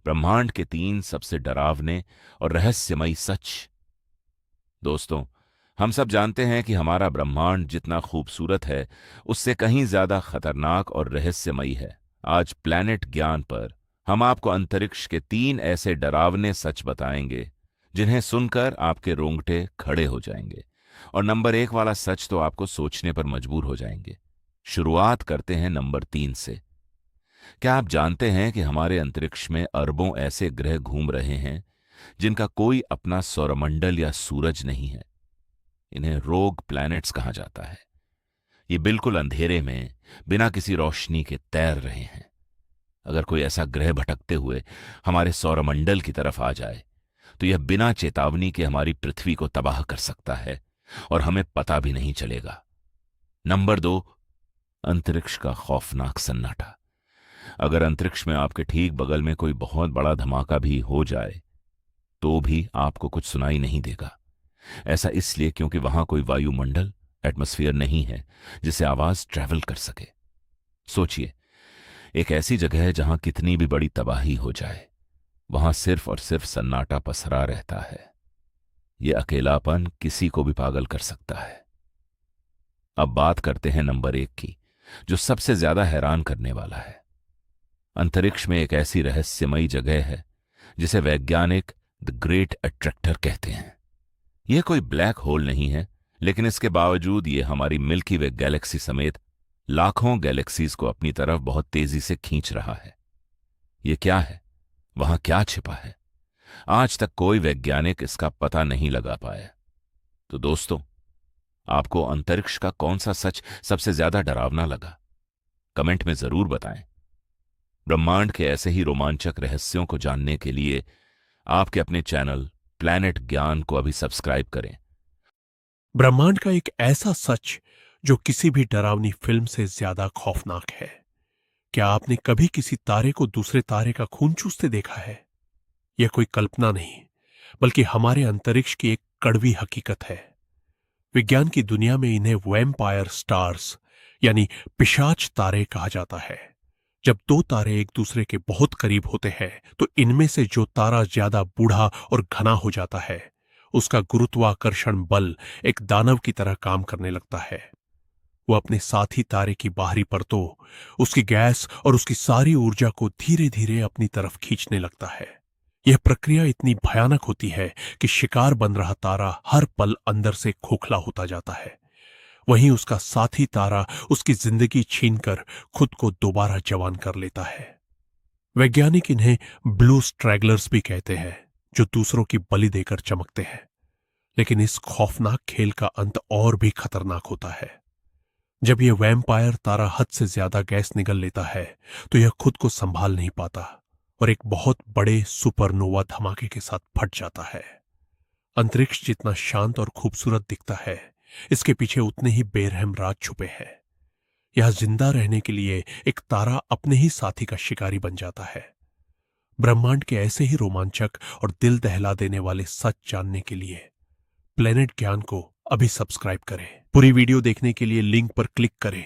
ब्रह्मांड के 3 सबसे डरावने और रहस्यमयी सच। दोस्तों, हम सब जानते हैं कि हमारा ब्रह्मांड जितना खूबसूरत है, उससे कहीं ज्यादा खतरनाक और रहस्यमयी है। आज प्लैनेट ज्ञान पर हम आपको अंतरिक्ष के 3 ऐसे डरावने सच बताएंगे जिन्हें सुनकर आपके रोंगटे खड़े हो जाएंगे। और नंबर 1 वाला सच तो आपको सोचने पर मजबूर हो जाएंगे। शुरुआत करते हैं नंबर 3 से। क्या आप जानते हैं कि हमारे अंतरिक्ष में अरबों ऐसे ग्रह घूम रहे हैं जिनका कोई अपना सौरमंडल या सूरज नहीं है? इन्हें रोग प्लैनेट्स कहा जाता है। ये बिल्कुल अंधेरे में बिना किसी रोशनी के तैर रहे हैं। अगर कोई ऐसा ग्रह भटकते हुए हमारे सौरमंडल की तरफ आ जाए तो यह बिना चेतावनी के हमारी पृथ्वी को तबाह कर सकता है और हमें पता भी नहीं चलेगा। नंबर 2, अंतरिक्ष का खौफनाक सन्नाटा। अगर अंतरिक्ष में आपके ठीक बगल में कोई बहुत बड़ा धमाका भी हो जाए तो भी आपको कुछ सुनाई नहीं देगा। ऐसा इसलिए क्योंकि वहां कोई वायुमंडल, एटमॉस्फेयर नहीं है जिसे आवाज ट्रैवल कर सके। सोचिए, एक ऐसी जगह है जहां कितनी भी बड़ी तबाही हो जाए, वहां सिर्फ और सिर्फ सन्नाटा पसरा रहता है। यह अकेलापन किसी को भी पागल कर सकता है। अब बात करते हैं नंबर 1 की, जो सबसे ज्यादा हैरान करने वाला है। अंतरिक्ष में एक ऐसी रहस्यमयी जगह है जिसे वैज्ञानिक द ग्रेट अट्रैक्टर कहते हैं। यह कोई ब्लैक होल नहीं है, लेकिन इसके बावजूद यह हमारी मिल्की वे गैलेक्सी समेत लाखों गैलेक्सीज को अपनी तरफ बहुत तेजी से खींच रहा है। यह क्या है? वहां क्या छिपा है? आज तक कोई वैज्ञानिक इसका पता नहीं लगा पाया। तो दोस्तों, आपको अंतरिक्ष का कौन सा सच सबसे ज्यादा डरावना लगा? कमेंट में जरूर बताएं। ब्रह्मांड के ऐसे ही रोमांचक रहस्यों को जानने के लिए आपके अपने चैनल प्लैनेट ज्ञान को अभी सब्सक्राइब करें। ब्रह्मांड का एक ऐसा सच जो किसी भी डरावनी फिल्म से ज्यादा खौफनाक है। क्या आपने कभी किसी तारे को दूसरे तारे का खून चूसते देखा है? यह कोई कल्पना नहीं, बल्कि हमारे अंतरिक्ष की एक कड़वी हकीकत है। विज्ञान की दुनिया में इन्हें वैम्पायर स्टार्स यानी पिशाच तारे कहा जाता है। जब दो तारे एक दूसरे के बहुत करीब होते हैं तो इनमें से जो तारा ज्यादा बूढ़ा और घना हो जाता है, उसका गुरुत्वाकर्षण बल एक दानव की तरह काम करने लगता है। वो अपने साथी तारे की बाहरी परतों, उसकी गैस और उसकी सारी ऊर्जा को धीरे धीरे अपनी तरफ खींचने लगता है। यह प्रक्रिया इतनी भयानक होती है कि शिकार बन रहा तारा हर पल अंदर से खोखला होता जाता है। वहीं उसका साथी तारा उसकी जिंदगी छीनकर खुद को दोबारा जवान कर लेता है। वैज्ञानिक इन्हें ब्लू स्ट्रैगलर्स भी कहते हैं, जो दूसरों की बलि देकर चमकते हैं। लेकिन इस खौफनाक खेल का अंत और भी खतरनाक होता है। जब यह वैम्पायर तारा हद से ज्यादा गैस निगल लेता है तो यह खुद को संभाल नहीं पाता और एक बहुत बड़े सुपरनोवा धमाके के साथ फट जाता है। अंतरिक्ष जितना शांत और खूबसूरत दिखता है, इसके पीछे उतने ही बेरहम राज छुपे हैं। यह जिंदा रहने के लिए एक तारा अपने ही साथी का शिकारी बन जाता है। ब्रह्मांड के ऐसे ही रोमांचक और दिल दहला देने वाले सच जानने के लिए प्लेनेट ज्ञान को अभी सब्सक्राइब करें। पूरी वीडियो देखने के लिए लिंक पर क्लिक करें।